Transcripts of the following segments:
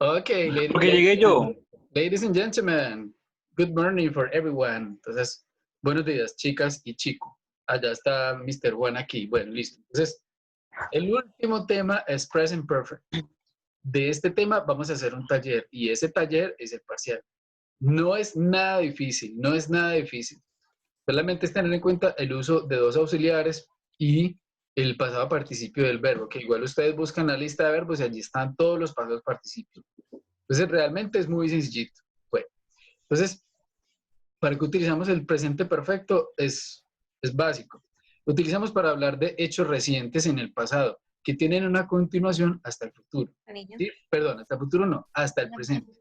Okay, Porque llegué yo. ladies and gentlemen, good morning for everyone. Entonces, buenos días, chicas y chico. Allá está Mr. Juan aquí. Bueno, listo. Entonces, el último tema es present perfect. De este tema vamos a hacer un taller y ese taller es el parcial. No es nada difícil, no es nada difícil. Solamente es tener en cuenta el uso de dos auxiliares y el pasado participio del verbo, que igual ustedes buscan la lista de verbos y allí están todos los pasados participios. Entonces, realmente es muy sencillito. Bueno, entonces, ¿para qué utilizamos el presente perfecto? Es básico. Lo utilizamos para hablar de hechos recientes en el pasado, que tienen una continuación hasta el futuro. ¿Sí? Perdón, hasta el futuro no, hasta el presente.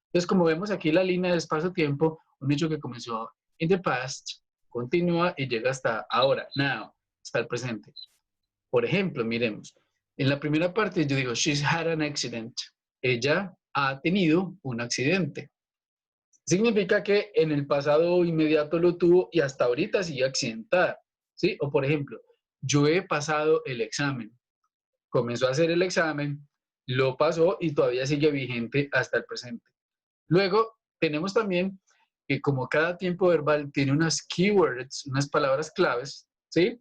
Entonces, como vemos aquí la línea de espacio-tiempo, un hecho que comenzó in the past, continúa y llega hasta ahora, now, hasta el presente. Por ejemplo, miremos, en la primera parte yo digo, she's had an accident. Ella ha tenido un accidente. Significa que en el pasado inmediato lo tuvo y hasta ahorita sigue accidentada, ¿sí? O por ejemplo, yo he pasado el examen. Comenzó a hacer el examen, lo pasó y todavía sigue vigente hasta el presente. Luego, tenemos también que como cada tiempo verbal tiene unas keywords, unas palabras claves, ¿sí?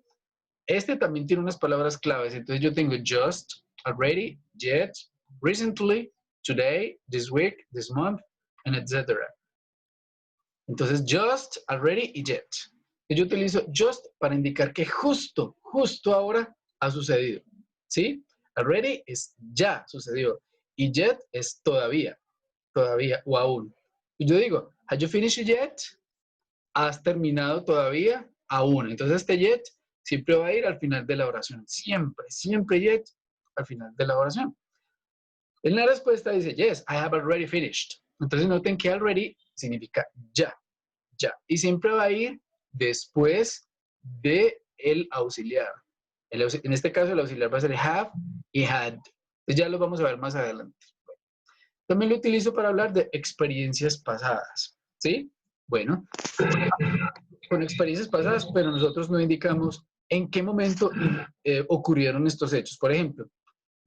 Este también tiene unas palabras claves. Entonces yo tengo just, already, yet, recently, today, this week, this month, and etc. Entonces just, already y yet. Yo utilizo just para indicar que justo ahora ha sucedido. ¿Sí? Already es ya sucedió. Y yet es todavía o aún. Y yo digo, have you finished yet? ¿Has terminado todavía? Aún. Entonces este yet siempre va a ir al final de la oración. Siempre yet al final de la oración. En la respuesta dice, yes, I have already finished. Entonces noten que already significa ya. Y siempre va a ir después de el auxiliar. En este caso el auxiliar va a ser have y had. Entonces ya lo vamos a ver más adelante. También lo utilizo para hablar de experiencias pasadas. ¿Sí? Bueno, con experiencias pasadas, pero nosotros no indicamos en qué momento ocurrieron estos hechos. Por ejemplo,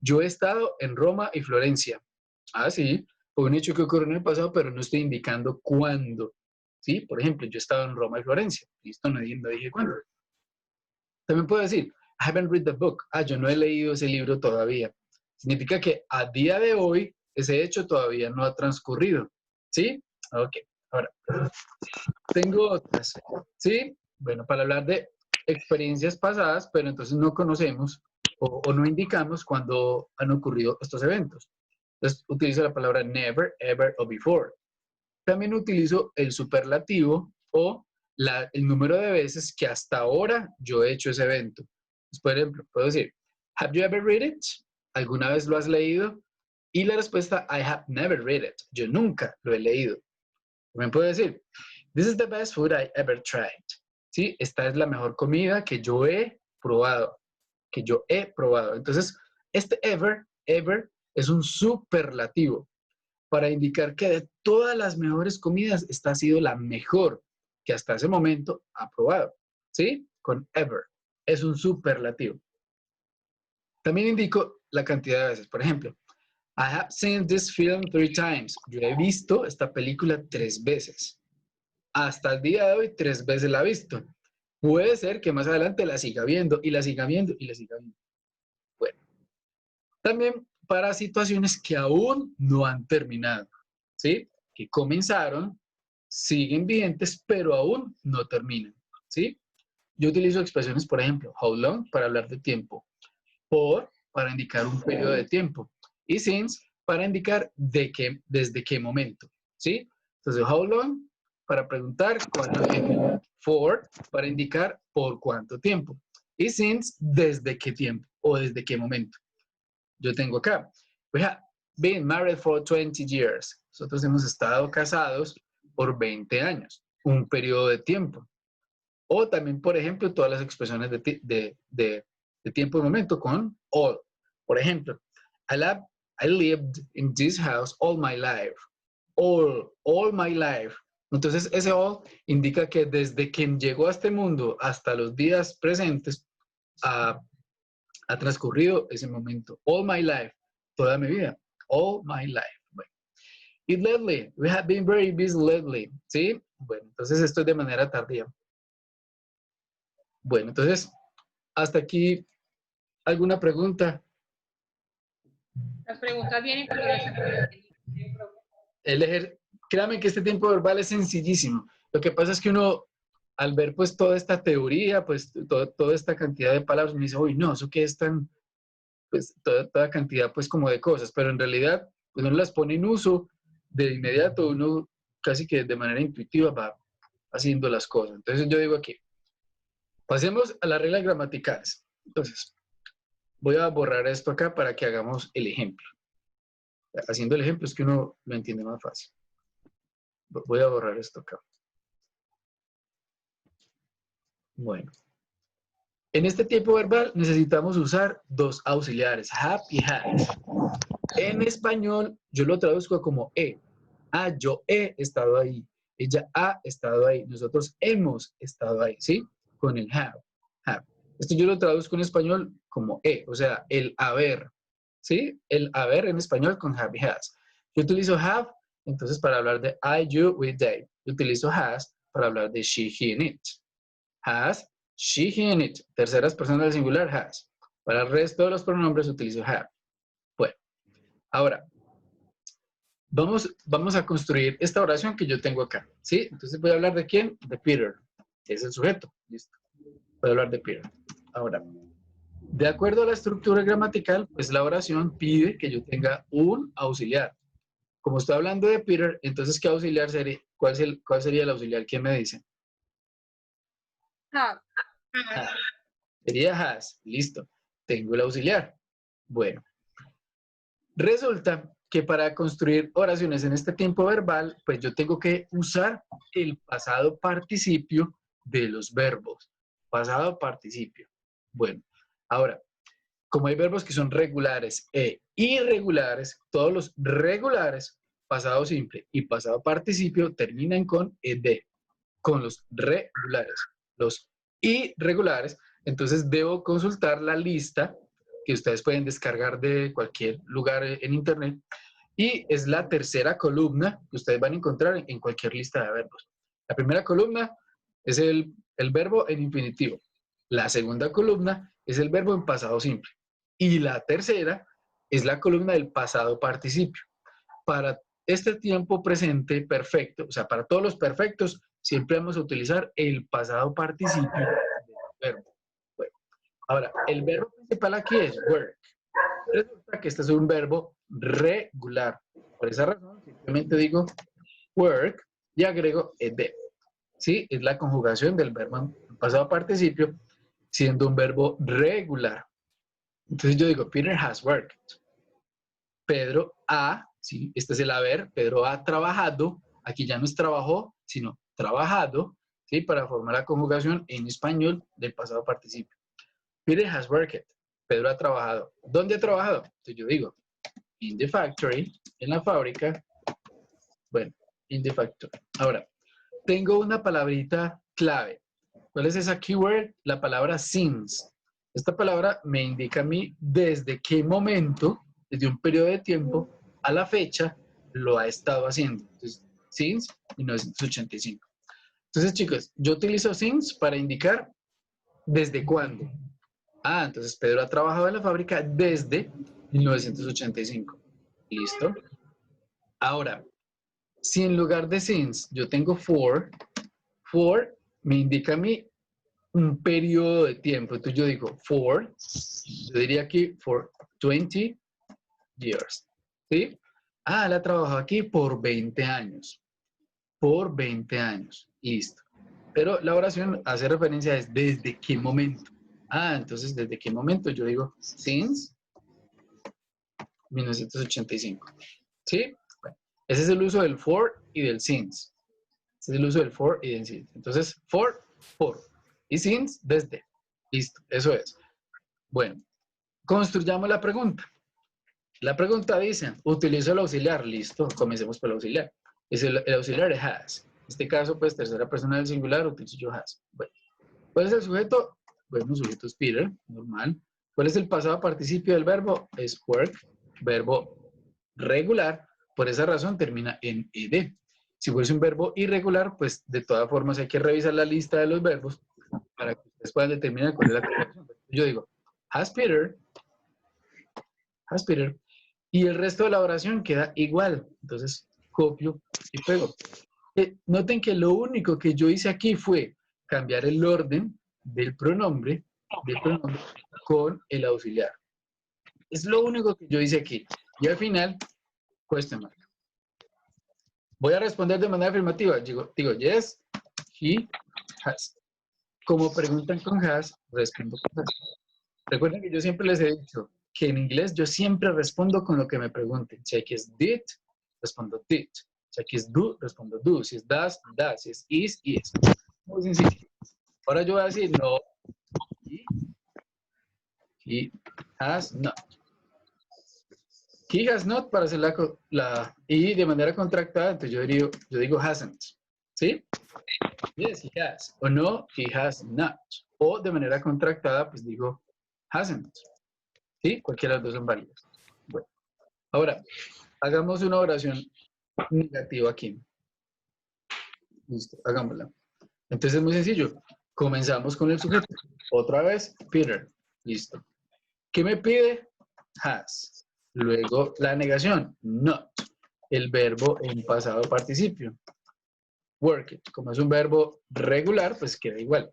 yo he estado en Roma y Florencia. Ah, sí, fue un hecho que ocurrió en el pasado, pero no estoy indicando cuándo. ¿Sí? Por ejemplo, yo he estado en Roma y Florencia. Listo, no dije cuándo. También puedo decir, I haven't read the book. Ah, yo no he leído ese libro todavía. Significa que a día de hoy ese hecho todavía no ha transcurrido. ¿Sí? Ok. Ahora, tengo otras. ¿Sí? Bueno, para hablar de experiencias pasadas, pero entonces no conocemos o no indicamos cuándo han ocurrido estos eventos. Entonces utilizo la palabra never, ever o before. También utilizo el superlativo o el número de veces que hasta ahora yo he hecho ese evento. Pues, por ejemplo, puedo decir, have you ever read it? ¿Alguna vez lo has leído? Y la respuesta, I have never read it. Yo nunca lo he leído. También puedo decir, this is the best food I ever tried. ¿Sí? Esta es la mejor comida que yo he probado. Entonces, este ever es un superlativo para indicar que de todas las mejores comidas, esta ha sido la mejor que hasta ese momento ha probado. ¿Sí? Con ever. Es un superlativo. También indico la cantidad de veces. Por ejemplo, I have seen this film 3 times. Yo he visto esta película 3 veces. Hasta el día de hoy 3 veces la he visto. Puede ser que más adelante la siga viendo y la siga viendo y la siga viendo. Bueno, también para situaciones que aún no han terminado, ¿sí? Que comenzaron, siguen vigentes, pero aún no terminan, ¿sí? Yo utilizo expresiones, por ejemplo, how long para hablar de tiempo, for para indicar un periodo de tiempo y since para indicar desde qué momento, ¿sí? Entonces, how long para preguntar cuánto tiempo, for para indicar por cuánto tiempo y since desde qué tiempo o desde qué momento. Yo tengo acá, we have been married for 20 years. Nosotros hemos estado casados por 20 años, un periodo de tiempo. O también, por ejemplo, todas las expresiones de tiempo y momento con all. Por ejemplo, I lived in this house all my life. All my life. Entonces, ese all indica que desde quien llegó a este mundo hasta los días presentes, ha transcurrido ese momento. All my life. Toda mi vida. All my life. Bueno. It lately. We have been very busy lately. ¿Sí? Bueno, entonces esto es de manera tardía. Bueno, entonces, hasta aquí, ¿alguna pregunta? Las preguntas vienen cuando las Créame que este tiempo verbal es sencillísimo. Lo que pasa es que uno, al ver pues toda esta teoría, pues toda esta cantidad de palabras, me dice, uy, no, eso que es tan, pues toda cantidad pues como de cosas, pero en realidad pues uno las pone en uso de inmediato, uno casi que de manera intuitiva va haciendo las cosas. Entonces yo digo aquí, pasemos a las reglas gramaticales. Entonces, voy a borrar esto acá para que hagamos el ejemplo. Haciendo el ejemplo es que uno lo entiende más fácil. Voy a borrar esto acá. Bueno. En este tiempo verbal necesitamos usar dos auxiliares, have y has. En español yo lo traduzco como he. Ah, yo he estado ahí. Ella ha estado ahí. Nosotros hemos estado ahí, ¿sí? Con el have. Have. Esto yo lo traduzco en español como he, o sea, el haber, ¿sí? El haber en español con have y has. Yo utilizo have, entonces para hablar de I, you, we, they. Yo utilizo has para hablar de she, he, and it. Has, she, he, and it. Terceras personas del singular, has. Para el resto de los pronombres utilizo have. Bueno, ahora, vamos a construir esta oración que yo tengo acá, ¿sí? Entonces voy a hablar de quién, de Peter, que es el sujeto, listo. Voy a hablar de Peter. Ahora, de acuerdo a la estructura gramatical, pues la oración pide que yo tenga un auxiliar. Como estoy hablando de Peter, entonces, ¿qué auxiliar sería? ¿Cuál sería el auxiliar? ¿Quién me dice? have. Sería has. Listo. Tengo el auxiliar. Bueno. Resulta que para construir oraciones en este tiempo verbal, pues yo tengo que usar el pasado participio de los verbos. Pasado participio. Bueno, ahora, como hay verbos que son regulares e irregulares, todos los regulares, pasado simple y pasado participio, terminan con ed. Con los regulares. Los irregulares, entonces debo consultar la lista que ustedes pueden descargar de cualquier lugar en internet y es la tercera columna que ustedes van a encontrar en cualquier lista de verbos. La primera columna es el verbo en infinitivo. La segunda columna es el verbo en pasado simple. Y la tercera es la columna del pasado participio. Para este tiempo presente perfecto, o sea, para todos los perfectos, siempre vamos a utilizar el pasado participio del verbo. Bueno, ahora, el verbo principal aquí es work. Resulta que este es un verbo regular. Por esa razón, simplemente digo work y agrego ed. ¿Sí? Es la conjugación del verbo en pasado participio, siendo un verbo regular. Entonces yo digo, Peter has worked. Pedro ha, ¿sí? Este es el haber, Pedro ha trabajado, aquí ya no es trabajó, sino trabajado, ¿sí? Para formar la conjugación en español del pasado participio. Peter has worked. Pedro ha trabajado. ¿Dónde ha trabajado? Entonces yo digo, in the factory, en la fábrica. Bueno, in the factory. Ahora, tengo una palabrita clave. ¿Cuál es esa keyword? La palabra since. Esta palabra me indica a mí desde qué momento, desde un periodo de tiempo a la fecha, lo ha estado haciendo. Entonces, since 1985. Entonces, chicos, yo utilizo since para indicar desde cuándo. Ah, entonces Pedro ha trabajado en la fábrica desde 1985. ¿Listo? Ahora, si en lugar de since yo tengo for me indica a mí un periodo de tiempo. Entonces yo digo for, yo diría aquí for 20 years. ¿Sí? Ah, él ha trabajado aquí por 20 años. Por 20 años. Listo. Pero la oración hace referencia es desde qué momento. Ah, entonces desde qué momento yo digo since 1985. ¿Sí? Bueno, ese es el uso del for y del since. Ese es el uso del for y del since. Entonces, for, y since, desde. Listo, eso es. Bueno, construyamos la pregunta. La pregunta dice, utilizo el auxiliar. Listo, comencemos por el auxiliar. Es el auxiliar de has. En este caso, pues, tercera persona del singular, utilizo yo has. Bueno, ¿cuál es el sujeto? Bueno, el sujeto es Peter, normal. ¿Cuál es el pasado participio del verbo? Es work, verbo regular. por esa razón termina en ed. Si fuese un verbo irregular, pues de todas formas hay que revisar la lista de los verbos para que ustedes puedan determinar cuál es la corrección. Yo digo, has Peter, y el resto de la oración queda igual. Entonces, copio y pego. Noten que lo único que yo hice aquí fue cambiar el orden del pronombre con el auxiliar. Es lo único que yo hice aquí. Y al final, question mark. Voy a responder de manera afirmativa. Digo, yes, he has. Como preguntan con has, respondo con has. Recuerden que yo siempre les he dicho que en inglés yo siempre respondo con lo que me pregunten. Si aquí es did, respondo did. Si aquí es do, respondo do. Si es does, does. Si es is. Muy sencillo. Ahora yo voy a decir no. He has not. He has not para hacer la I de manera contractada, entonces yo digo hasn't. ¿Sí? Yes, he has. O no, he has not. O de manera contractada, pues digo hasn't. ¿Sí? Cualquiera de las dos son válidas. Bueno. Ahora, hagamos una oración negativa aquí. Listo, hagámosla. Entonces es muy sencillo. Comenzamos con el sujeto. Otra vez, Peter. Listo. ¿Qué me pide? Has. Luego la negación, not. El verbo en pasado participio. Work it. Como es un verbo regular, pues queda igual.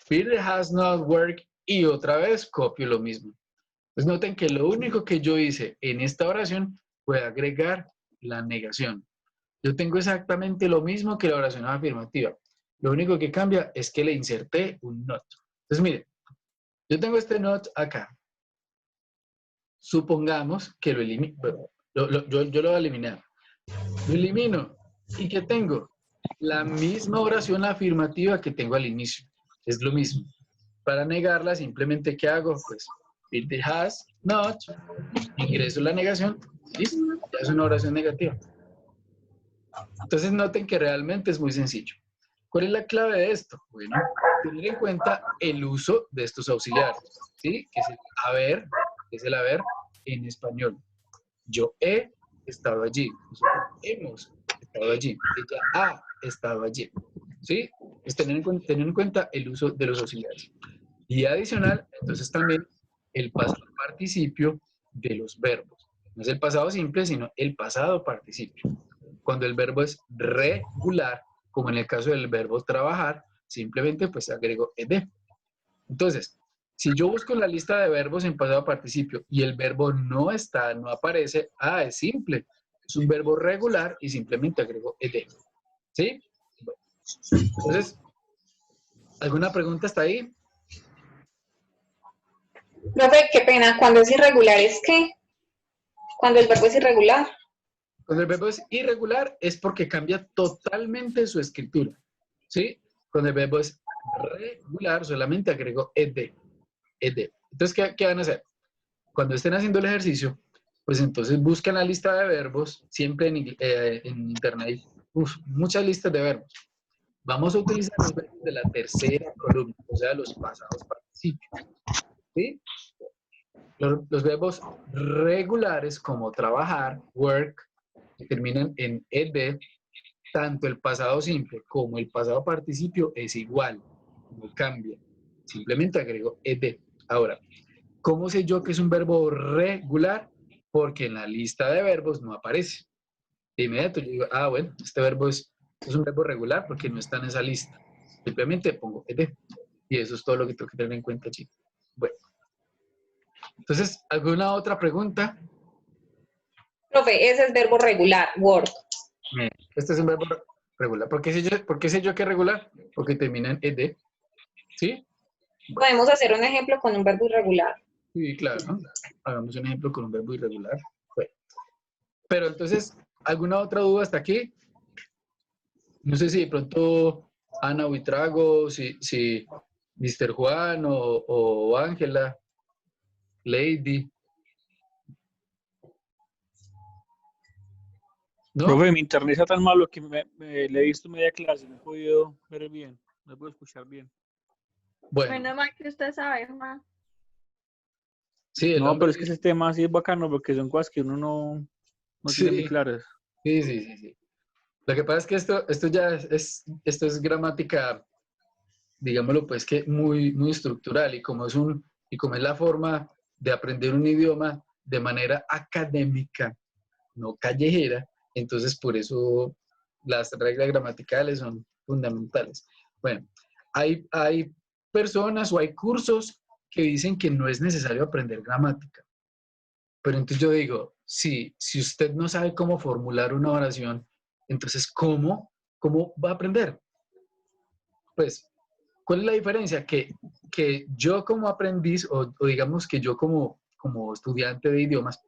Peter has not worked y otra vez copio lo mismo. Pues noten que lo único que yo hice en esta oración fue agregar la negación. Yo tengo exactamente lo mismo que la oración afirmativa. Lo único que cambia es que le inserté un not. Entonces, miren, yo tengo este not acá. Supongamos que lo elimino. Yo lo voy a eliminar. Lo elimino. ¿Y qué tengo? La misma oración afirmativa que tengo al inicio. Es lo mismo. Para negarla, simplemente, ¿qué hago? Pues, it has not, ingreso la negación, listo, ya es una oración negativa. Entonces, noten que realmente es muy sencillo. ¿Cuál es la clave de esto? Bueno, tener en cuenta el uso de estos auxiliares, ¿sí? Que es el haber en español. Yo he estado allí. Nosotros hemos estado allí. Ella ha estado allí. ¿Sí? Es tener en cuenta el uso de los auxiliares. Y adicional, entonces también el pasado participio de los verbos. No es el pasado simple, sino el pasado participio. Cuando el verbo es regular, como en el caso del verbo trabajar, simplemente pues agrego ed. Entonces, si yo busco la lista de verbos en pasado participio y el verbo no está, no aparece, es simple. Es un verbo regular y simplemente agrego ed. ¿Sí? Bueno, entonces, ¿alguna pregunta hasta ahí? Profe, qué pena, cuando es irregular es que, cuando el verbo es irregular. Cuando el verbo es irregular es porque cambia totalmente su escritura. ¿Sí? Cuando el verbo es regular solamente agrego ed. Entonces, ¿qué van a hacer? Cuando estén haciendo el ejercicio, pues entonces buscan la lista de verbos, siempre en internet hay muchas listas de verbos. Vamos a utilizar los verbos de la tercera columna, o sea, los pasados participios. ¿Sí? Los verbos regulares como trabajar, work, que terminan en ed, tanto el pasado simple como el pasado participio es igual, no cambia. Simplemente agrego ed. Ahora, ¿cómo sé yo que es un verbo regular? Porque en la lista de verbos no aparece. De inmediato yo digo, bueno, este verbo es un verbo regular porque no está en esa lista. Simplemente pongo ed. Y eso es todo lo que tengo que tener en cuenta, chicos. Bueno. Entonces, ¿alguna otra pregunta? Profe, ese es verbo regular, work. Este es un verbo regular. ¿Por qué sé yo que es regular? Porque termina en ed. ¿Sí? Podemos hacer un ejemplo con un verbo irregular. Sí, claro, ¿no? Hagamos un ejemplo con un verbo irregular. Bueno. Pero entonces, ¿alguna otra duda hasta aquí? No sé si de pronto Ana Huitrago, si Mr. Juan o Ángela, Lady. ¿No? Profe, mi internet está tan malo que le he visto media clase, no he podido ver bien, no puedo escuchar bien. Bueno, Menos mal que usted sabe, Juan. sí, el No, hombre. pero es que ese tema sí es bacano porque son cosas que uno No tienen muy Sí, claras. sí. Lo que pasa es que esto ya esto es gramática, digámoslo pues que muy estructural y como es la forma de aprender un idioma de manera académica, no callejera, entonces por eso las reglas gramaticales son fundamentales. Bueno, hay personas o hay cursos que dicen que no es necesario aprender gramática, pero entonces yo digo, si usted no sabe cómo formular una oración, entonces ¿cómo va a aprender? Pues, ¿cuál es la diferencia? Que yo como aprendiz o digamos que yo como estudiante de idiomas,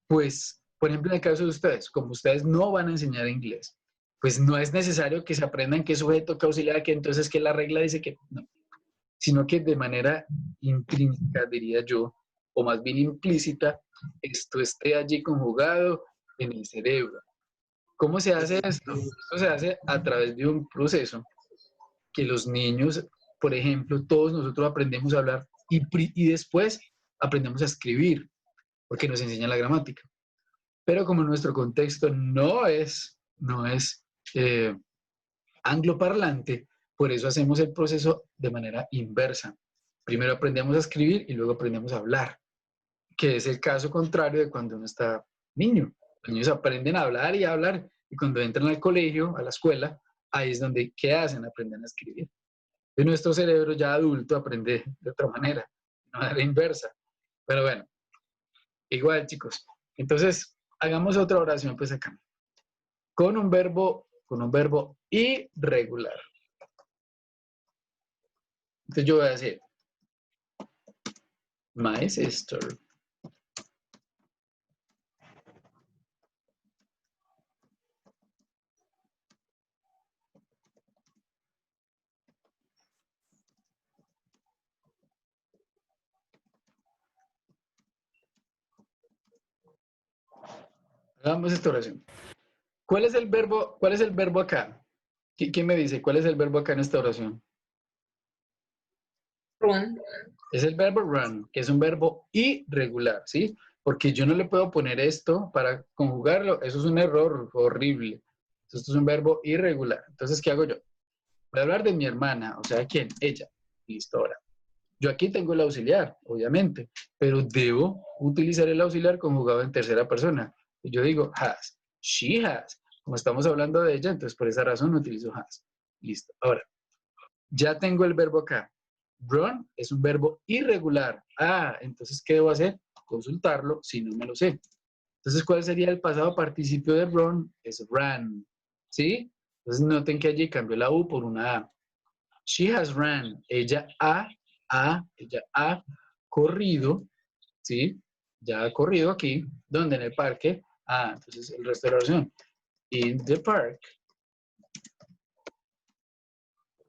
pues, por ejemplo, en el caso de ustedes, como ustedes no van a enseñar inglés, pues no es necesario que se aprendan qué sujeto, qué auxiliar, que entonces que la regla dice que no, sino que de manera intrínseca, diría yo, o más bien implícita, esto esté allí conjugado en el cerebro. ¿Cómo se hace esto? Esto se hace a través de un proceso que los niños, por ejemplo, todos nosotros aprendemos a hablar y después aprendemos a escribir, porque nos enseña la gramática. Pero como nuestro contexto no es angloparlante, por eso hacemos el proceso de manera inversa. Primero aprendemos a escribir y luego aprendemos a hablar, que es el caso contrario de cuando uno está niño. Los niños aprenden a hablar y a hablar, y cuando entran al colegio, a la escuela, ahí es donde, ¿qué hacen? Aprenden a escribir. Y nuestro cerebro ya adulto aprende de otra manera, de manera inversa. Pero bueno, igual chicos. Entonces, hagamos otra oración pues acá. Con un verbo irregular. Entonces yo voy a decir, my sister. Hagamos esta oración. ¿Cuál es el verbo acá? ¿Quién me dice cuál es el verbo acá en esta oración? Run. Es el verbo run, que es un verbo irregular, ¿sí? Porque yo no le puedo poner esto para conjugarlo. Eso es un error horrible. Esto es un verbo irregular. Entonces, ¿qué hago yo? Voy a hablar de mi hermana, o sea, ¿quién? Ella. Listo, ahora. Yo aquí tengo el auxiliar, obviamente, pero debo utilizar el auxiliar conjugado en tercera persona. Yo digo has, she has. Como estamos hablando de ella, entonces por esa razón utilizo has. Listo. Ahora, ya tengo el verbo acá. Run es un verbo irregular. Ah, entonces, ¿qué debo hacer? Consultarlo si no me lo sé. Entonces, ¿cuál sería el pasado participio de run? Es ran. ¿Sí? Entonces, noten que allí cambió la U por una A. She has ran. Ella ha corrido, ¿sí? Ya ha corrido aquí. ¿Dónde? En el parque. Ah, entonces el resto de la oración. In the park.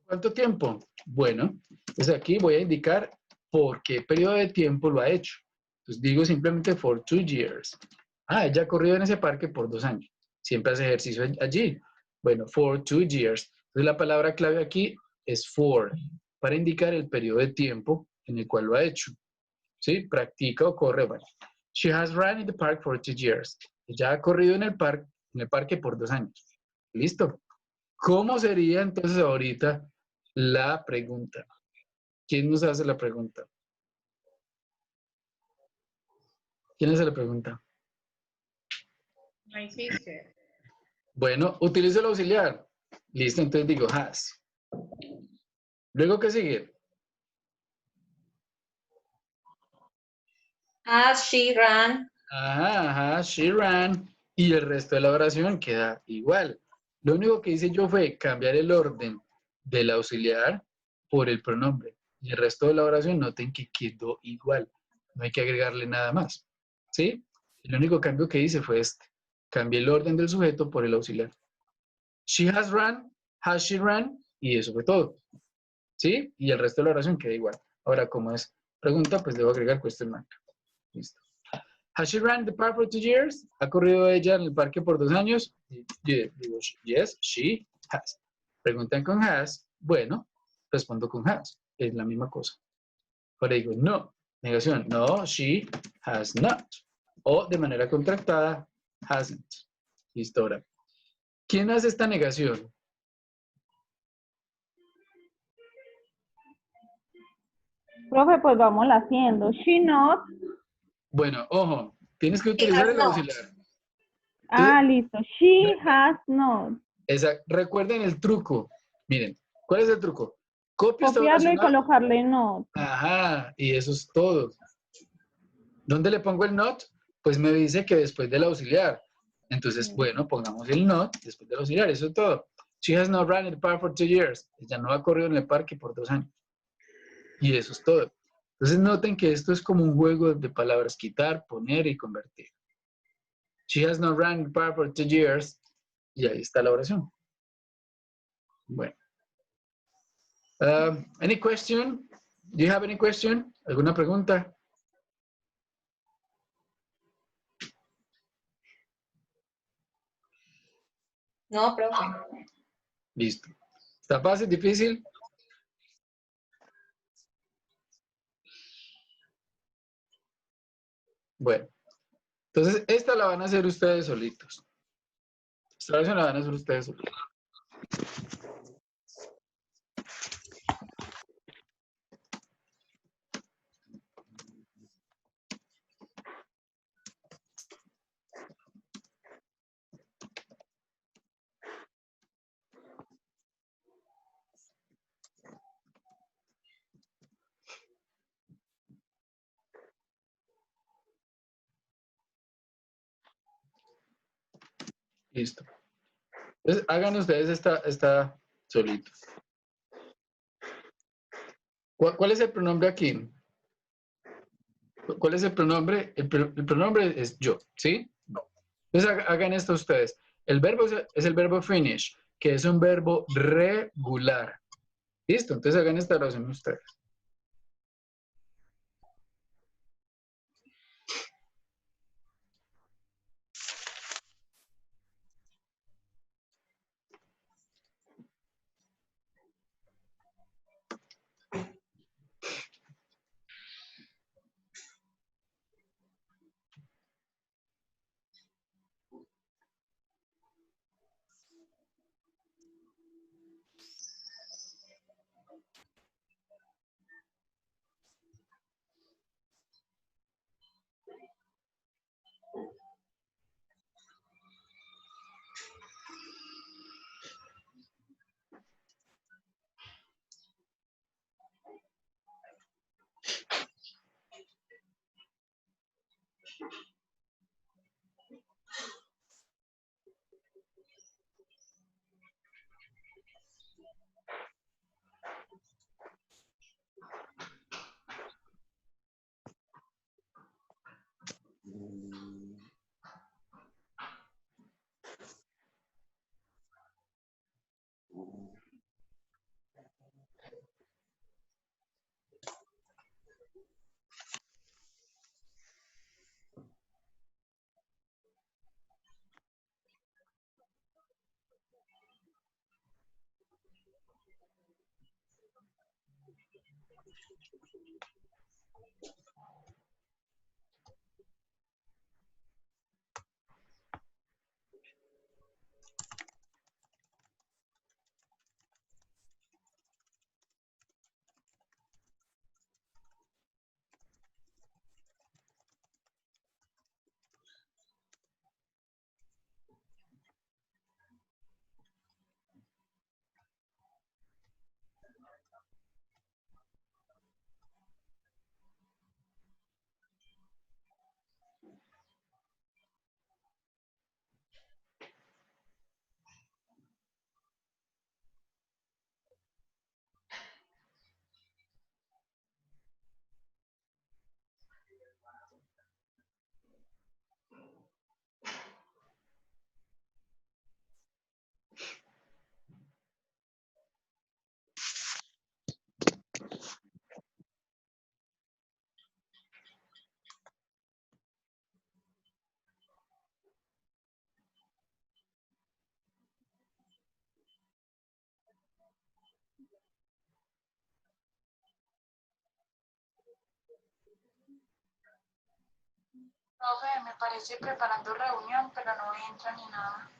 ¿Cuánto tiempo? Bueno, pues aquí voy a indicar por qué periodo de tiempo lo ha hecho. Entonces digo simplemente for 2 years. Ah, ella ha corrido en ese parque por 2 años. Siempre hace ejercicio allí. Bueno, for 2 years. Entonces la palabra clave aquí es for, para indicar el periodo de tiempo en el cual lo ha hecho. ¿Sí? Practica o corre. Bueno. She has run in the park for 2 years. Ella ha corrido en el parque por 2 años. ¿Listo? ¿Cómo sería entonces ahorita la pregunta? ¿Quién nos hace la pregunta? ¿Quién hace la pregunta? My sister. Bueno, utilizo el auxiliar. Listo, entonces digo has. Luego, ¿qué sigue? Has she ran? Ajá, she ran. Y el resto de la oración queda igual. Lo único que hice yo fue cambiar el orden del auxiliar por el pronombre. Y el resto de la oración, noten que quedó igual. No hay que agregarle nada más. ¿Sí? El único cambio que hice fue este. Cambié el orden del sujeto por el auxiliar. She has she run, y eso fue todo. ¿Sí? Y el resto de la oración queda igual. Ahora, como es pregunta, pues debo agregar question mark. Listo. Has she run the park for 2 years? ¿Ha corrido ella en el parque por 2 años? Digo, yes, she has. Preguntan con has. Bueno, respondo con has. Es la misma cosa. Ahora digo, no. Negación. No, she has not. O de manera contractada, hasn't. Listo, ahora. ¿Quién hace esta negación? Profe, pues vamos haciendo. She not. Bueno, ojo, tienes que She utilizar has el not. auxiliar. Ah, listo. She has not. Recuerden el truco. Miren, ¿cuál es el truco? Copio esta Copiarlo y oración. colocarle not. Ajá, y eso es todo. ¿Dónde le pongo el not? Pues me dice que después del auxiliar. Entonces, bueno, pongamos el not después del auxiliar, eso es todo. She has not run in the park for 2 years. Ella no ha corrido en el parque por 2 años. Y eso es todo. Entonces noten que esto es como un juego de palabras, quitar, poner y convertir. She has not run in the park for 2 years. Y ahí está la oración. Bueno. Any question? Do you have any question? ¿Alguna pregunta? No, profe. Listo. ¿Está fácil, difícil? Bueno. Entonces, esta la van a hacer ustedes solitos. Esta oración la van a hacer ustedes solitos. Listo. Entonces, hagan ustedes esta solito. ¿Cuál es el pronombre aquí? ¿Cuál es el pronombre? El pronombre es yo, ¿sí? No. Entonces, hagan esto ustedes. El verbo es el verbo finish, que es un verbo regular. Listo, entonces hagan esta oración ustedes. Profe, me parece preparando reunión, pero no entra ni nada.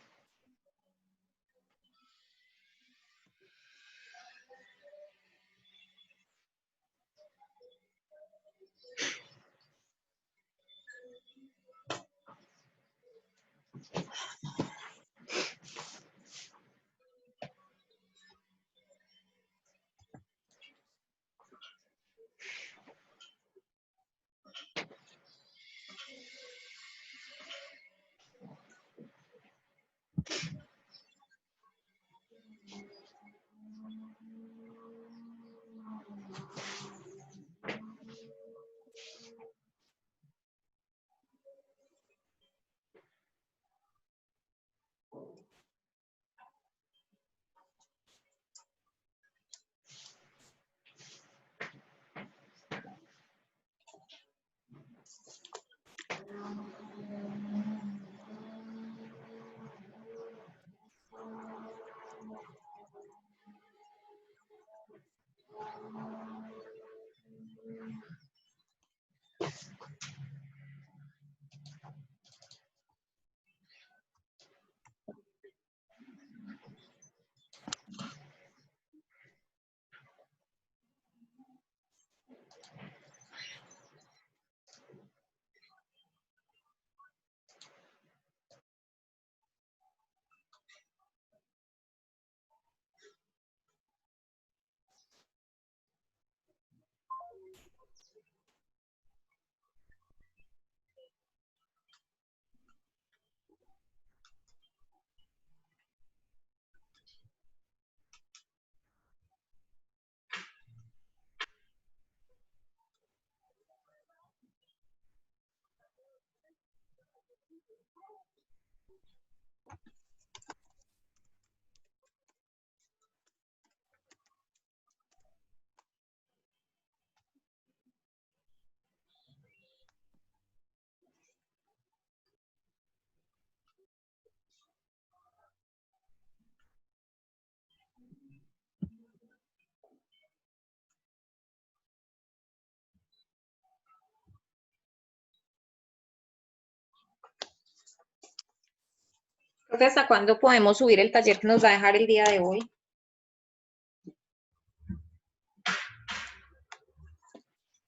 Profe, ¿hasta cuándo podemos subir el taller que nos va a dejar el día de hoy?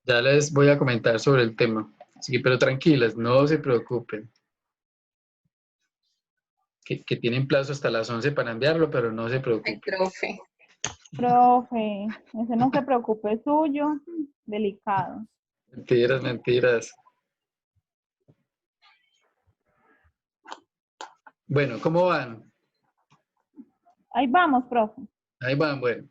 Ya les voy a comentar sobre el tema. Así que, pero tranquilas, no se preocupen. Que tienen plazo hasta las 11 para enviarlo, pero no se Ay, preocupen. profe. Profe, ese no se preocupe, es suyo, delicado. Mentiras, mentiras. Bueno, ¿cómo van? Ahí vamos, profe. Ahí van, bueno.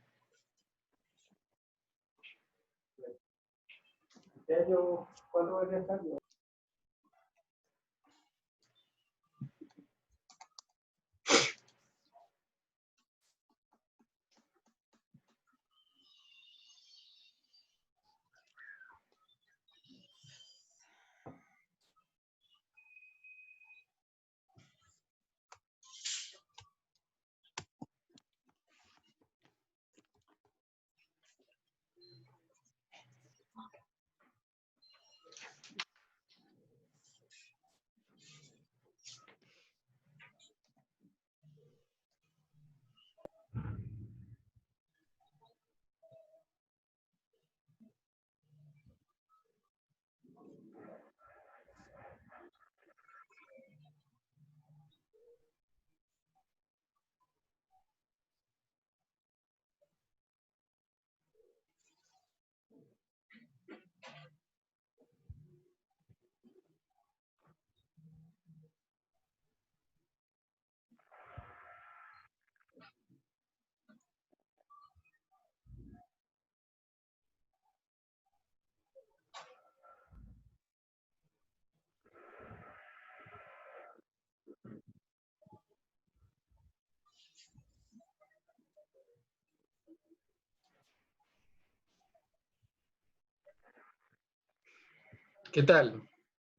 ¿Qué tal?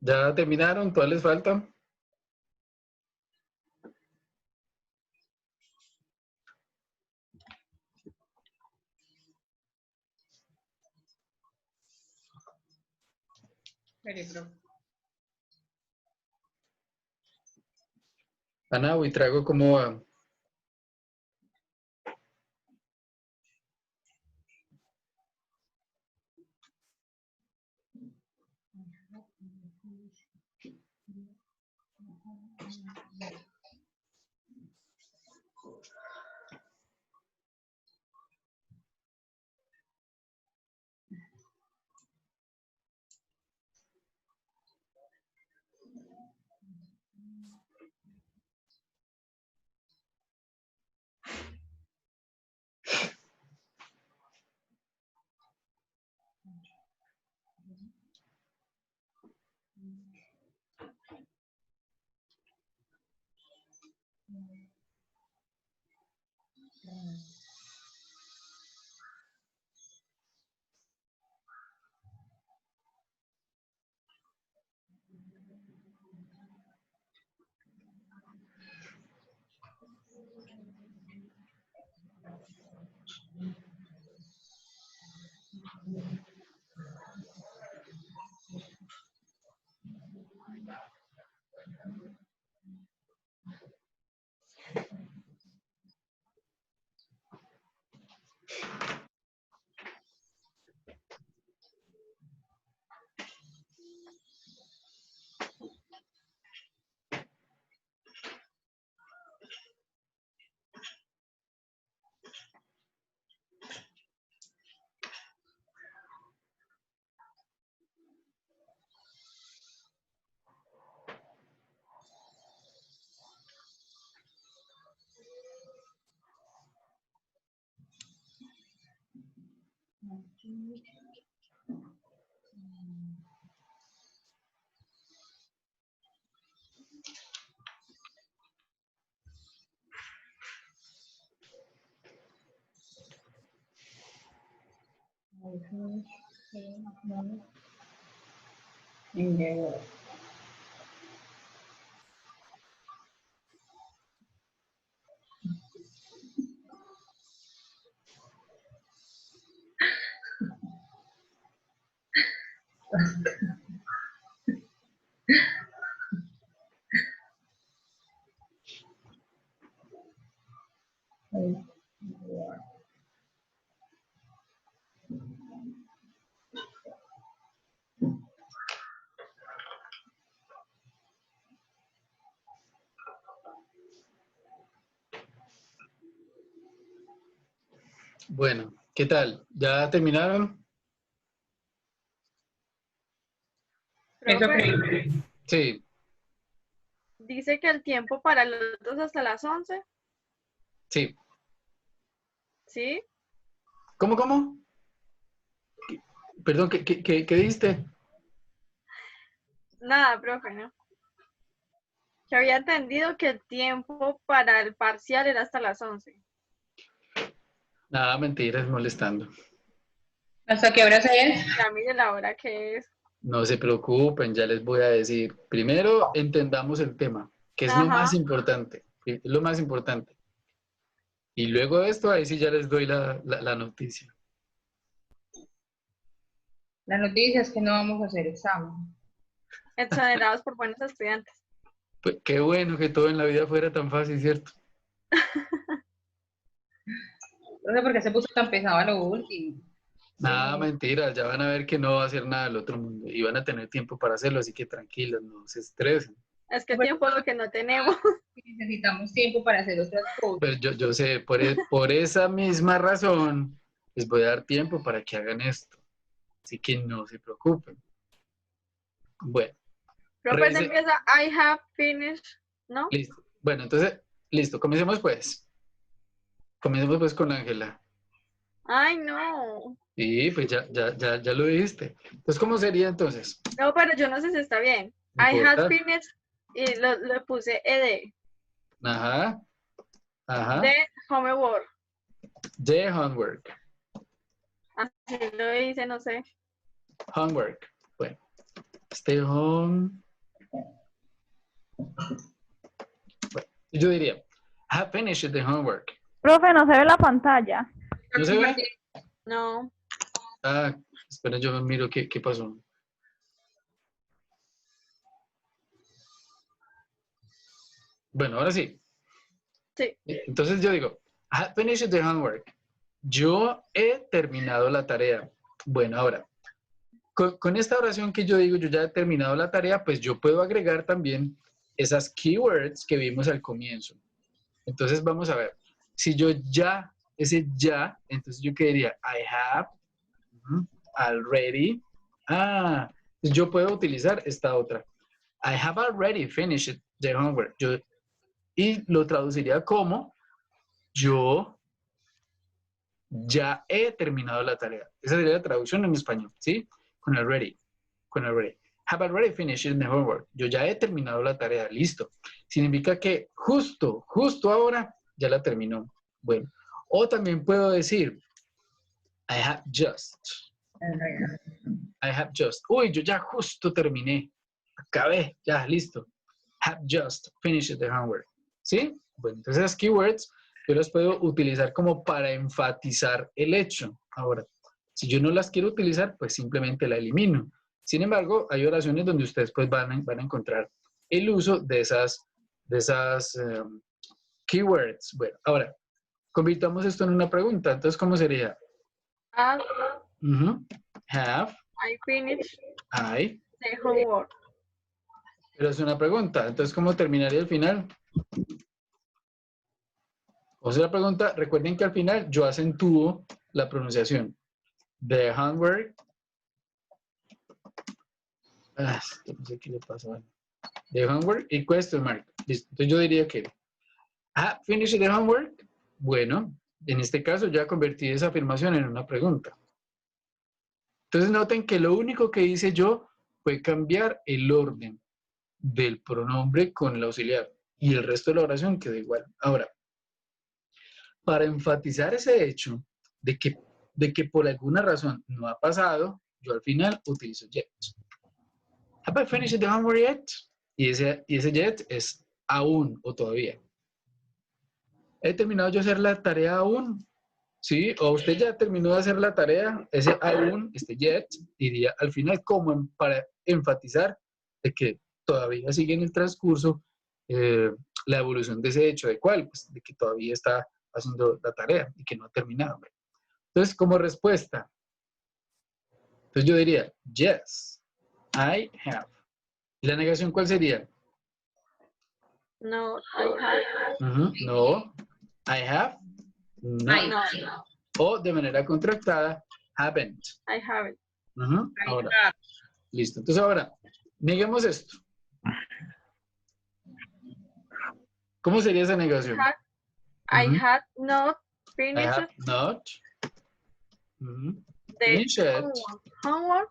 ¿Ya terminaron? ¿Todavía les falta? Espere, profe. Ana Buitrago, ¿cómo va? Bueno, ¿qué tal? ¿Ya terminaron? Profe, Sí. dice que el tiempo para los dos hasta las 11, Sí. ¿sí? ¿Cómo? Perdón, ¿qué diste? Nada, profe, ¿no? Que había entendido que el tiempo para el parcial era hasta las 11. Nada, mentiras, molestando. ¿Hasta qué hora es? Ya mire la hora que es. No se preocupen, ya les voy a decir. Primero, entendamos el tema, que es lo más Ajá. importante. Es lo más importante. Y luego de esto, ahí sí ya les doy la noticia. La noticia es que no vamos a hacer examen. Exonerados por buenos estudiantes. Pues qué bueno que todo en la vida fuera tan fácil, ¿cierto? No sé por qué se puso tan pesado a lo último. Nada, mentiras, ya van a ver que no va a hacer nada del otro mundo y van a tener tiempo para hacerlo, así que tranquilos, no se estresen. Es que tiempo es lo que no tenemos. Necesitamos tiempo para hacer otras cosas. Pero yo sé, por esa misma razón, les voy a dar tiempo para que hagan esto. Así que no se preocupen. Bueno, Profe, se empieza, I have finished, ¿no? listo. Bueno, entonces, listo, comencemos pues. Comencemos pues con Ángela. Ay, no. Y pues ya lo dijiste. Entonces, ¿cómo sería entonces? No, pero yo no sé si está bien. No I had importa. finished y le puse ed. Ajá, De ajá. homework. The homework. Así lo hice, no sé. Homework. Bueno, stay home. Bueno, yo diría, have finished the homework. Profe, no se ve la pantalla. ¿No se ve? No. Ah, espera, yo miro qué pasó. Bueno, ahora sí. Sí. Entonces yo digo, I have finished the homework. Yo he terminado la tarea. Bueno, ahora, con esta oración que yo digo, yo ya he terminado la tarea, pues yo puedo agregar también esas keywords que vimos al comienzo. Entonces vamos a ver. Si yo ya, ese ya, entonces yo qué diría, I have already. Yo puedo utilizar esta otra. I have already finished the homework. Y lo traduciría como yo ya he terminado la tarea. Esa sería la traducción en español, ¿sí? Con already. Con already. Have already finished the homework. Yo ya he terminado la tarea. Listo. Significa que justo ahora ya la terminó. Bueno. O también puedo decir I have just. I have just. Uy, yo ya justo terminé. Acabé. Ya, listo. Have just finished the homework. ¿Sí? Bueno, entonces las keywords yo las puedo utilizar como para enfatizar el hecho. Ahora, si yo no las quiero utilizar, pues simplemente la elimino. Sin embargo, hay oraciones donde ustedes pues van a encontrar el uso de esas keywords. Bueno, ahora, convirtamos esto en una pregunta. Entonces, ¿cómo sería? Have Have I finished I. the homework? Pero es una pregunta. Entonces, ¿cómo terminaría el final? O sea, la pregunta, recuerden que al final yo acentúo la pronunciación. The homework. No sé qué le pasa. The homework y question mark. Listo. Entonces yo diría que finish the homework. Bueno, en este caso ya convertí esa afirmación en una pregunta. Entonces noten que lo único que hice yo fue cambiar el orden del pronombre con el auxiliar. Y el resto de la oración quedó igual. Ahora, para enfatizar ese hecho de que por alguna razón no ha pasado, yo al final utilizo yet. Have I finished the homework yet? Y ese yet es aún o todavía. ¿He terminado yo de hacer la tarea aún? ¿Sí? O usted ya terminó de hacer la tarea, ese aún, este yet, iría al final como para enfatizar de que todavía sigue en el transcurso la evolución de ese hecho. ¿De cuál? Pues de que todavía está haciendo la tarea y que no ha terminado. Entonces, como respuesta, entonces yo diría, yes, I have. ¿Y la negación cuál sería? No, I have. No, I have. No. No, O de manera contractada, haven't. I haven't. Ahora, listo. Entonces ahora, neguemos esto. ¿Cómo sería esa negación? I had not I finished have not the finished homework.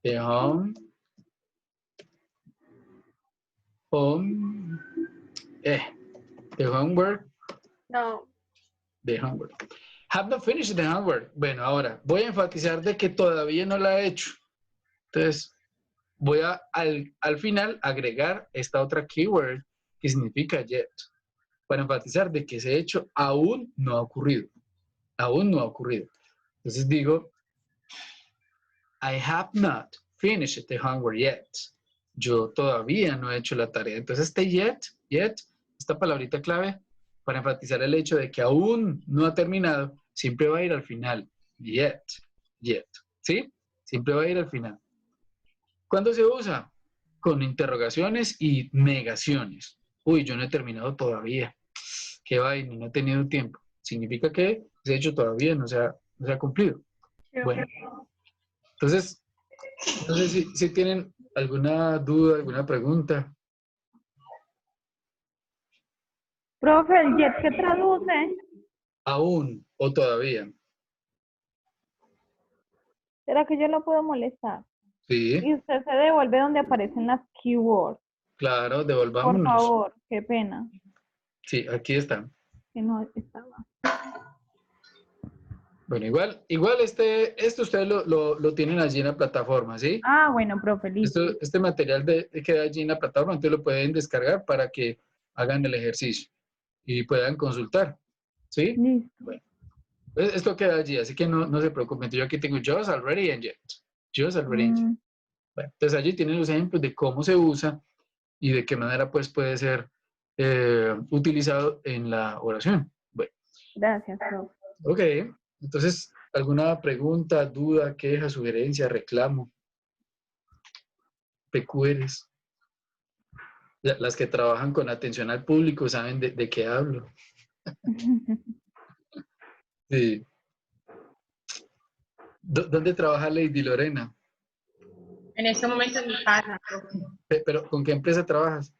the home the homework. No, The homework. Have not finished the homework. Bueno, ahora voy a enfatizar de que todavía no la he hecho. Entonces, voy a al final agregar esta otra keyword que significa yet, para enfatizar de que ese hecho aún no ha ocurrido. Aún no ha ocurrido. Entonces digo, I have not finished the homework yet. Yo todavía no he hecho la tarea. Entonces este yet, esta palabrita clave, para enfatizar el hecho de que aún no ha terminado, siempre va a ir al final. Yet. ¿Sí? Siempre va a ir al final. ¿Cuándo se usa? Con interrogaciones y negaciones. Uy, yo no he terminado todavía. Qué vaina, no he tenido tiempo. Significa que ese hecho todavía no se ha cumplido. Bueno, entonces, no sé si tienen alguna duda, alguna pregunta. Profe, ¿el jet qué traduce? Aún o todavía. ¿Será que yo lo puedo molestar? Sí, Y usted se devuelve donde aparecen las keywords. claro, Por devolvámonos. favor, qué pena. Sí, aquí está. Que no estaba. Bueno, igual esto ustedes lo tienen allí en la plataforma, ¿sí? Ah, bueno, profe, listo. Este material queda allí en la plataforma, entonces lo pueden descargar para que hagan el ejercicio y puedan consultar, ¿sí? Listo. Bueno, esto queda allí, así que no se preocupen. Yo aquí tengo just, already, and yet. Just, already, and yet. Bueno, entonces allí tienen los ejemplos de cómo se usa y de qué manera pues puede ser utilizado en la oración. Bueno, Gracias, profe. ok. Entonces, ¿alguna pregunta, duda, queja, sugerencia, reclamo? PQRs. Las que trabajan con atención al público saben de qué hablo. Sí. ¿Dónde trabaja Lady Lorena? En este momento en mi casa, profe. ¿Pero con qué empresa trabajas?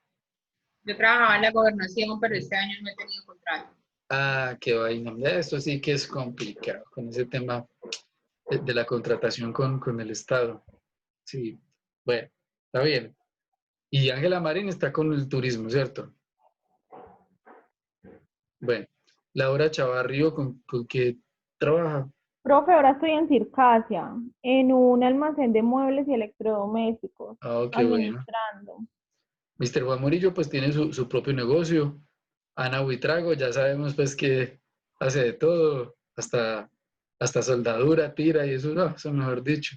Yo trabajaba en la gobernación, pero este año no he tenido contrato. Ah, qué vaina. Esto sí que es complicado con ese tema de la contratación con el Estado. Sí, bueno, está bien. Y Ángela Marín está con el turismo, ¿cierto? Bueno, Laura Chavarrío, ¿con qué trabaja? Profe, ahora estoy en Circasia, en un almacén de muebles y electrodomésticos, Ah, qué bueno. administrando. Mr. Juan Murillo pues tiene su propio negocio. Ana Buitrago, ya sabemos pues que hace de todo, hasta soldadura, tira y eso, no, eso mejor dicho.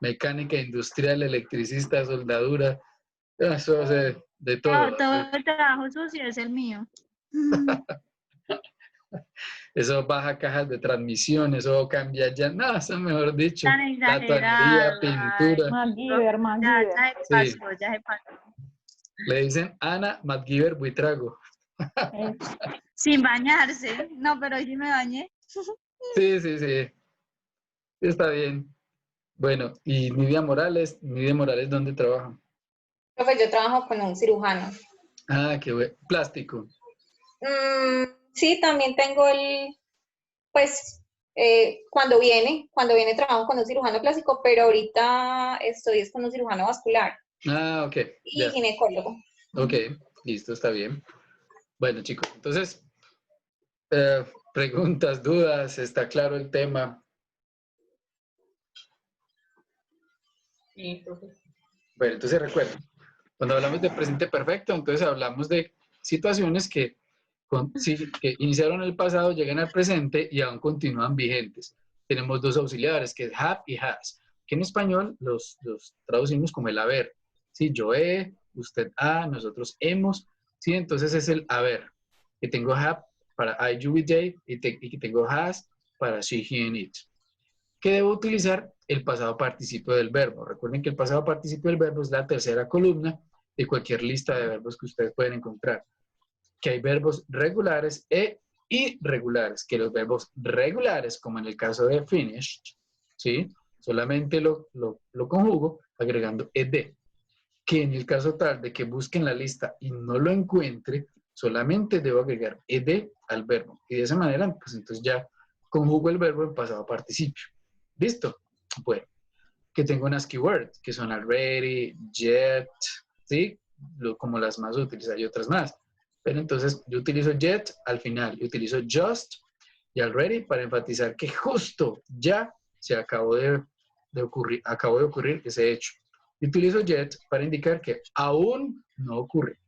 Mecánica industrial, electricista, soldadura, eso hace de todo. Todo el trabajo sucio es el mío. Eso baja cajas de transmisión, eso cambia ya, no, eso mejor dicho. Tan Platonería, exagerado. pintura. MacGyver, MacGyver. Ya Sí. se pasó. Le dicen Ana MacGyver Buitrago. Sin bañarse. No, pero hoy sí me bañé. Sí, sí, sí. Está bien. Bueno, y Nidia Morales, ¿dónde trabaja? Profe, yo trabajo con un cirujano. Ah, qué bueno. Plástico. Sí, también tengo pues, cuando viene trabajo con un cirujano plástico, pero ahorita estoy con un cirujano vascular Ah, ok. y Ya. ginecólogo. Ok, listo, está bien. Bueno, chicos, entonces, preguntas, dudas, está claro el tema. Sí, profe. Bueno, entonces recuerden, cuando hablamos de presente perfecto, entonces hablamos de situaciones que iniciaron en el pasado, llegan al presente y aún continúan vigentes. Tenemos dos auxiliares, que es have y has, que en español los traducimos como el haber. Sí, yo he, usted ha, nosotros hemos. Sí, entonces es el haber. Que tengo have para I, you, we, they, y que tengo has para she, he, and it. Que debo utilizar el pasado participio del verbo. Recuerden que el pasado participio del verbo es la tercera columna de cualquier lista de verbos que ustedes pueden encontrar. Que hay verbos regulares e irregulares. Que los verbos regulares, como en el caso de finished, ¿sí? Solamente lo conjugo agregando ed. Que en el caso tal de que busquen la lista y no lo encuentre, solamente debo agregar ed al verbo. Y de esa manera, pues entonces ya conjugo el verbo en pasado participio. ¿Listo? Bueno, que tengo unas keywords, que son already, yet, ¿sí? Como las más útiles, hay otras más. Pero entonces yo utilizo yet al final, y utilizo just y already para enfatizar que justo ya se acabó de ocurrir ese hecho. Y utilizo yet para indicar que aún no ocurre.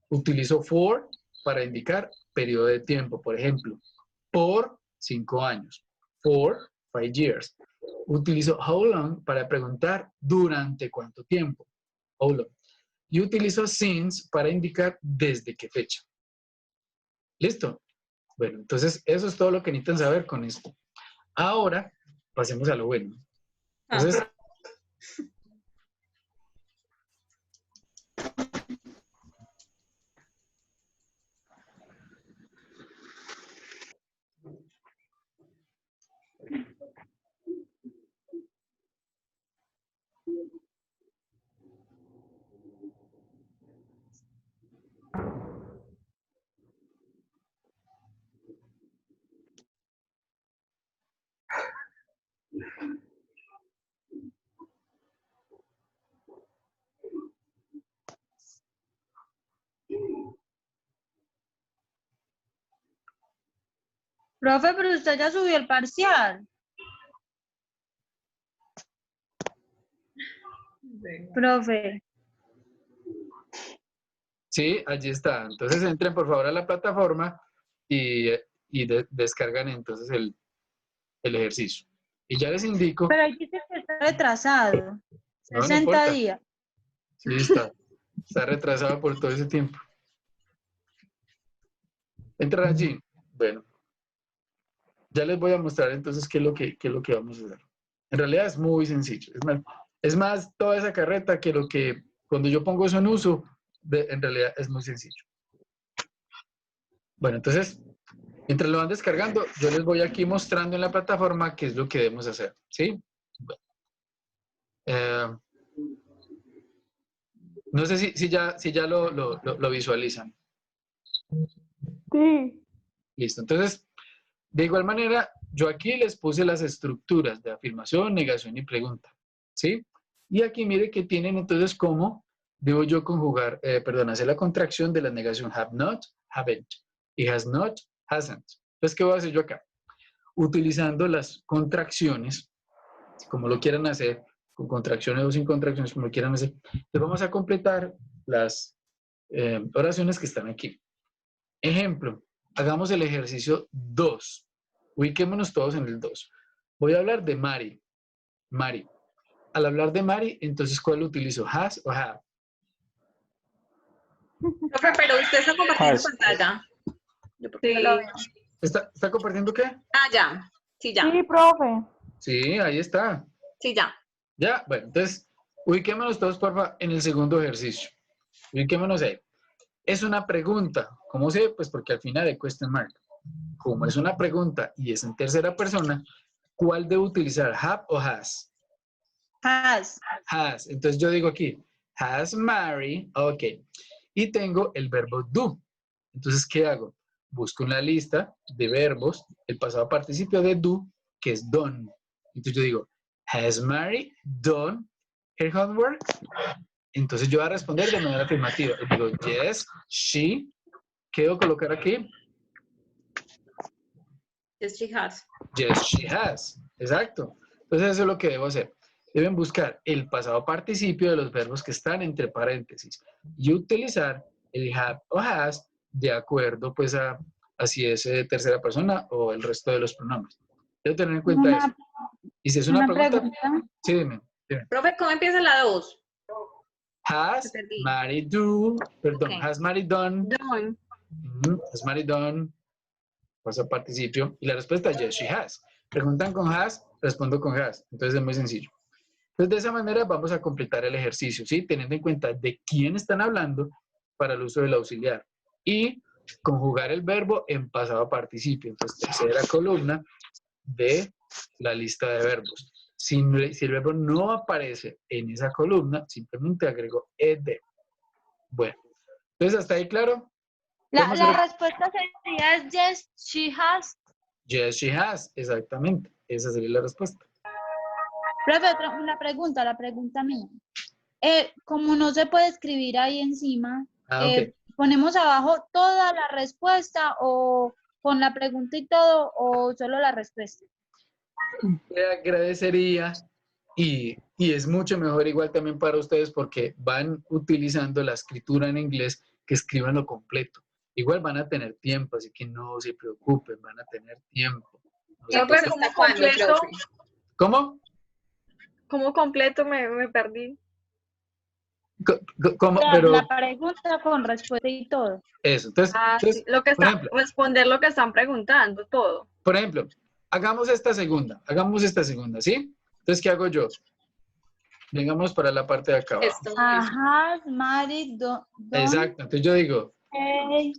Utilizo for para indicar periodo de tiempo, por ejemplo, por 5 años, for 5 years. Utilizo how long para preguntar durante cuánto tiempo, how long. Y utilizo since para indicar desde qué fecha. ¿Listo? Bueno, entonces eso es todo lo que necesitan saber con esto. Ahora, pasemos a lo bueno. Entonces, Profe, pero usted ya subió el parcial. Profe. sí, allí está. Entonces entren por favor a la plataforma y descargan entonces el ejercicio. Y ya les indico. Pero ahí dice que está retrasado. No, no 60 importa. días. Sí, está retrasado por todo ese tiempo. Entrar allí. Bueno, ya les voy a mostrar entonces qué es lo que vamos a hacer. En realidad es muy sencillo. Es más toda esa carreta que lo que cuando yo pongo eso en uso, en realidad es muy sencillo. Bueno, entonces, mientras lo van descargando, yo les voy aquí mostrando en la plataforma qué es lo que debemos hacer, ¿sí? Bueno, no sé si ya lo visualizan. Sí. Listo. Entonces, de igual manera, yo aquí les puse las estructuras de afirmación, negación y pregunta, ¿sí? Y aquí mire que tienen entonces cómo debo yo conjugar, hacer la contracción de la negación have not, haven't, y has not, hasn't. Entonces, ¿qué voy a hacer yo acá? Utilizando las contracciones, como lo quieran hacer, con contracciones o sin contracciones, como lo quieran hacer, les vamos a completar las oraciones que están aquí. Ejemplo, hagamos el ejercicio 2. Ubiquémonos todos en el 2. Voy a hablar de Mari. Mari. Al hablar de Mari, entonces, ¿cuál utilizo? ¿Has o have? Profe, pero usted está compartiendo pantalla. Yo porque no lo veo. ¿Está compartiendo qué? Ah, ya. Sí, ya. Sí, profe. Sí, ahí está. Sí, ya. Ya, bueno, entonces, ubiquémonos todos, porfa, en el segundo ejercicio. Ubiquémonos ahí. Es una pregunta. ¿Cómo sé? Pues porque al final hay question mark. Como es una pregunta y es en tercera persona, ¿cuál debo utilizar? ¿Have o has? Has. Has. Entonces yo digo aquí, has Mary, ok. Y tengo el verbo do. Entonces, ¿qué hago? Busco en la lista de verbos el pasado participio de do, que es done. Entonces yo digo, has Mary done her homework? Entonces yo voy a responder de manera afirmativa. Y digo, yes, she. ¿Qué debo colocar aquí? Yes, she has. Yes, she has. Exacto. Entonces eso es lo que debo hacer. Deben buscar el pasado participio de los verbos que están entre paréntesis y utilizar el have o has de acuerdo pues a si es tercera persona o el resto de los pronombres. Debo tener en cuenta eso. Y si es una pregunta, sí, dime. Profe, ¿cómo empieza la 2? Has Mary do, perdón, Ok. has Mary done, Done. has Mary done, pasado participio, y la respuesta es yes, she has. Preguntan con has, respondo con has. Entonces es muy sencillo. Entonces de esa manera vamos a completar el ejercicio, ¿sí? Teniendo en cuenta de quién están hablando para el uso del auxiliar. Y conjugar el verbo en pasado participio. Entonces, tercera columna de la lista de verbos. Si el verbo no aparece en esa columna, simplemente agrego ed. Bueno, entonces hasta ahí claro. La respuesta sería yes, she has. Yes, she has, exactamente. Esa sería la respuesta. Profe, la pregunta mía. Como no se puede escribir ahí encima, Ok. ¿ponemos abajo toda la respuesta o con la pregunta y todo o solo la respuesta? Le agradecería y es mucho mejor igual también para ustedes porque van utilizando la escritura en inglés que escriban lo completo. Igual van a tener tiempo, así que no se preocupen, van a tener tiempo. No se Profe, preocupen. ¿cómo completo? ¿Cómo? ¿Cómo completo? Me perdí. ¿Cómo? Pero La pregunta con respuesta y todo. eso. Entonces, Sí. Lo que por está, ejemplo, responder lo que están preguntando, todo. por ejemplo, hagamos esta segunda, ¿sí? Entonces, ¿qué hago yo? Vengamos para la parte de acá abajo. Ajá, Mari, Exacto, entonces yo digo,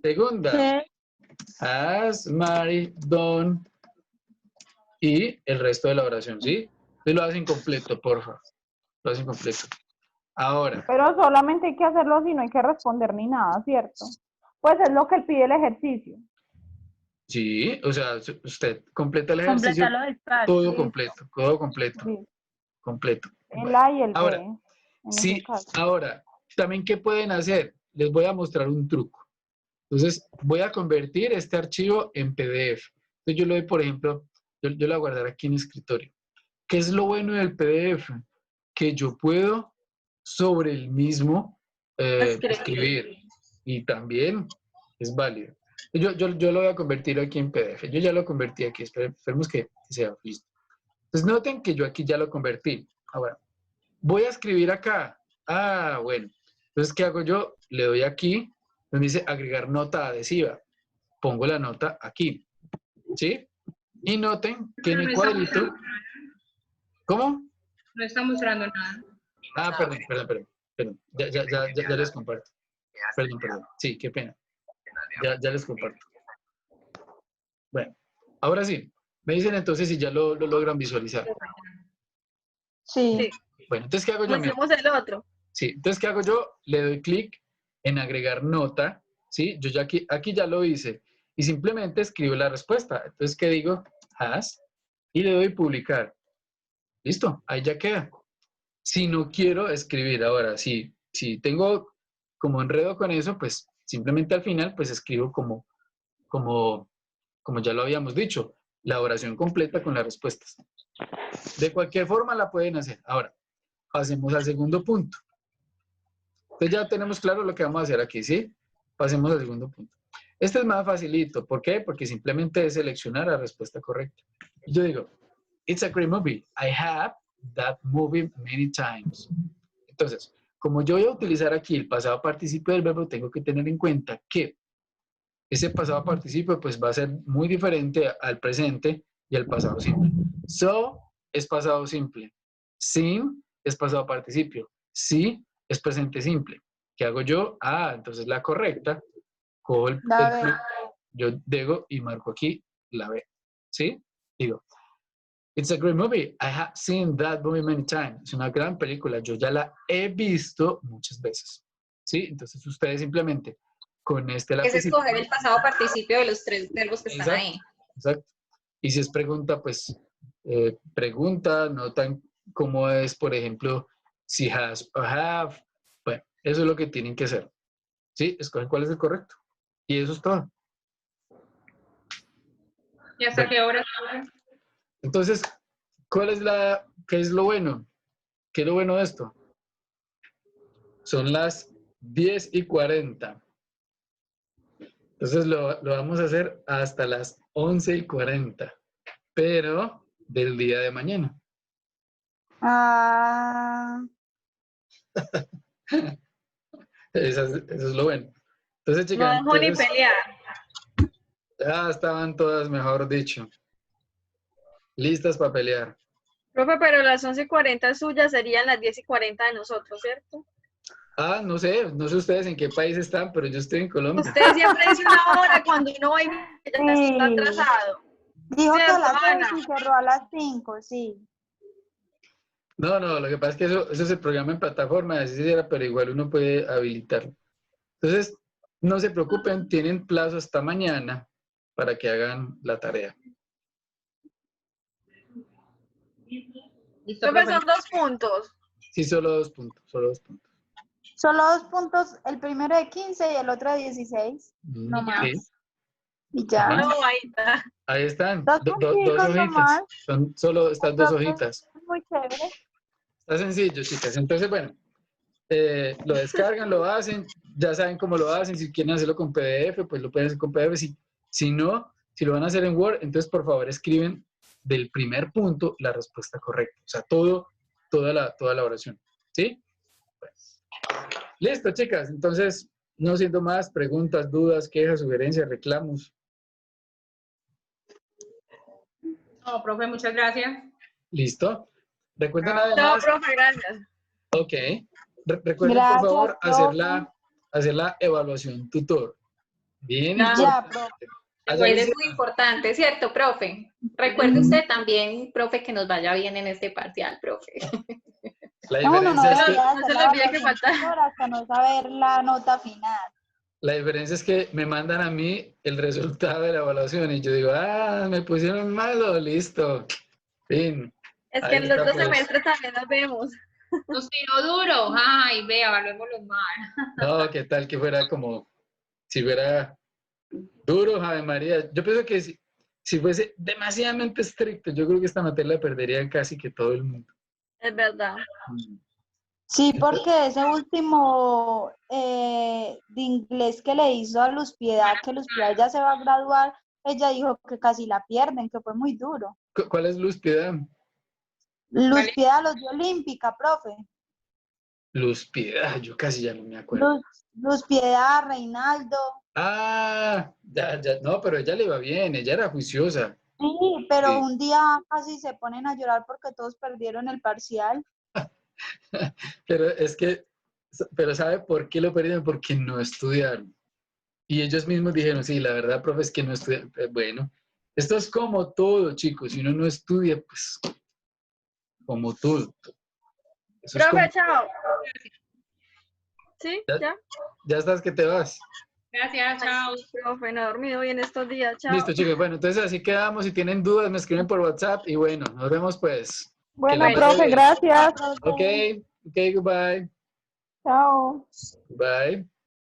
segunda, has Mary done y el resto de la oración, ¿sí? Entonces lo hacen completo, porfa. Lo hacen completo. Ahora. Pero solamente hay que hacerlo así, no hay que responder ni nada, ¿cierto? Pues es lo que pide el ejercicio. Sí, o sea, usted completa el ejercicio, todo completo, Sí. completo. El A y el B. Ahora, En sí, ese caso. ahora, también, ¿qué pueden hacer? Les voy a mostrar un truco. Entonces, voy a convertir este archivo en PDF. Entonces, yo lo doy, por ejemplo, yo lo voy a guardar aquí en escritorio. ¿Qué es lo bueno del PDF? Que yo puedo sobre el mismo escribir. Y también es válido. Yo lo voy a convertir aquí en PDF. Yo ya lo convertí aquí. Esperemos que sea listo. Entonces, noten que yo aquí ya lo convertí. Ahora, voy a escribir acá. Ah, bueno. Entonces, ¿qué hago yo? Le doy aquí, donde dice agregar nota adhesiva. pongo la nota aquí, ¿sí? Y noten que en No el está cuadrito... mostrando, ¿Cómo? no está mostrando nada. Ah, perdón. Ya les comparto. Perdón. Sí, qué pena. Ya les comparto. Bueno, ahora sí. Me dicen entonces si ya lo logran visualizar. Sí. Sí. Bueno, entonces, ¿qué hago yo? Como Mira, hicimos el otro. sí, entonces, ¿qué hago yo? Le doy clic en agregar nota, ¿sí? Yo ya aquí ya lo hice. Y simplemente escribo la respuesta. Entonces, ¿qué digo? Has. Y le doy publicar. Listo, ahí ya queda. Si no quiero escribir ahora, si tengo como enredo con eso, pues simplemente al final, pues escribo como ya lo habíamos dicho, la oración completa con las respuestas. De cualquier forma la pueden hacer. Ahora, pasemos al segundo punto. Entonces ya tenemos claro lo que vamos a hacer aquí, ¿sí? Pasemos al segundo punto. Este es más facilito. ¿Por qué? Porque simplemente es seleccionar la respuesta correcta. Yo digo, it's a great movie. I have that movie many times. Entonces, como yo voy a utilizar aquí el pasado participio del verbo, tengo que tener en cuenta que ese pasado participio pues va a ser muy diferente al presente y al pasado simple. So es pasado simple. Seen es pasado participio. See es presente simple. ¿Qué hago yo? Ah, entonces la correcta, cojo La B. yo digo y marco aquí la B. ¿Sí? Digo, it's a great movie. I have seen that movie many times. Es una gran película. Yo ya la he visto muchas veces. ¿Sí? Entonces ustedes simplemente con este Es lapicito. escoger el pasado participio de los tres verbos que están ahí. Exacto. Y si es pregunta, pues pregunta, notan cómo es, por ejemplo, si has o have. Bueno, eso es lo que tienen que hacer. ¿Sí? Escoger cuál es el correcto. Y eso es todo. ¿Y hasta Bueno. qué hora? Entonces, qué es lo bueno? ¿Qué es lo bueno de esto? Son las 10:40. Entonces lo vamos a hacer hasta las 11:40, pero del día de mañana. Ah, Eso es lo bueno. Entonces, No chicas, dejó ni entonces, pelear. ya estaban todas, mejor dicho, listas para pelear. Profe, pero las 11:40 suyas serían las 10:40 de nosotros, ¿cierto? Ah, no sé ustedes en qué país están, pero yo estoy en Colombia. Usted siempre dice una hora cuando uno va y ya está sí. atrasado. Dijo que a ¿Cierto, las 6 Ana? y cerró a las 5, sí. No, lo que pasa es que eso se programa en plataforma, así se era, pero igual uno puede habilitarlo. Entonces, no se preocupen, tienen plazo hasta mañana para que hagan la tarea. Listo, Profe, profe. son 2 puntos. Sí, solo 2 puntos, solo 2 puntos. Solo 2 puntos, el primero de 15 y el otro de 16. No más. Sí. Y ya. Ajá. No, ahí está. Ahí están, Dos dos punticos hojitas. nomás. Son solo estas 2 Entonces, hojitas. muy chévere. Está sencillo, chicas. Entonces, bueno, lo descargan, lo hacen, ya saben cómo lo hacen. Si quieren hacerlo con PDF, pues lo pueden hacer con PDF. Si no, si lo van a hacer en Word, entonces por favor escriben del primer punto la respuesta correcta. O sea, toda la oración. ¿Sí? Bueno. Listo, chicas. Entonces, no siendo más, preguntas, dudas, quejas, sugerencias, reclamos. No, profe, muchas gracias. ¿Listo? Recuerden Chao. Chao, además, profe, gracias. ok. Recuerden, Gracias, por favor, profe. hacer la evaluación tutor. Bien Ya. Ya, importante. profe. Allá Él le es muy importante, ¿cierto, profe? Recuerde usted también, profe, que nos vaya bien en este parcial, profe. La No, uno no diferencia es que, debería No hacer se la le olvide que evaluación falta. tutor hasta no saber la nota final. la diferencia es que me mandan a mí el resultado de la evaluación y yo digo, me pusieron malo, listo. Fin. Es que Ahí en los está, 2 pues. semestres también nos vemos. Nos tiró duro. Ay, vea, evaluémoslo mal. No, qué tal que fuera como, si fuera duro, Ave María. Yo pienso que si fuese demasiadamente estricto, yo creo que esta materia la perdería casi que todo el mundo. Es verdad. Sí, porque ese último de inglés que le hizo a Luz Piedad, que Luz Piedad ya se va a graduar, ella dijo que casi la pierden, que fue muy duro. ¿Cuál es Luz Piedad? Luz Vale. Piedad los dio olímpica, profe. Luz Piedad, yo casi ya no me acuerdo. Luz Piedad, Reinaldo. Ah, ya, no, pero ella le iba bien, ella era juiciosa. Sí, pero Sí. un día casi se ponen a llorar porque todos perdieron el parcial. Pero es que, pero ¿sabe por qué lo perdieron? Porque no estudiaron. Y ellos mismos dijeron, sí, la verdad, profe, es que no estudiaron. Bueno, esto es como todo, chicos. Si uno no estudia, pues, como todo. Eso es como, Profe, chao. ¿Sí? ya, ¿Ya? ya estás que te vas. Gracias, chao. Ay, sí, profe, no he dormido bien estos días. Chao. Listo, chicos. Bueno, entonces así quedamos. Si tienen dudas, me escriben por WhatsApp. Y bueno, nos vemos pues. Bueno, les vaya profe, bien. gracias. Ok, goodbye. Chao. Bye.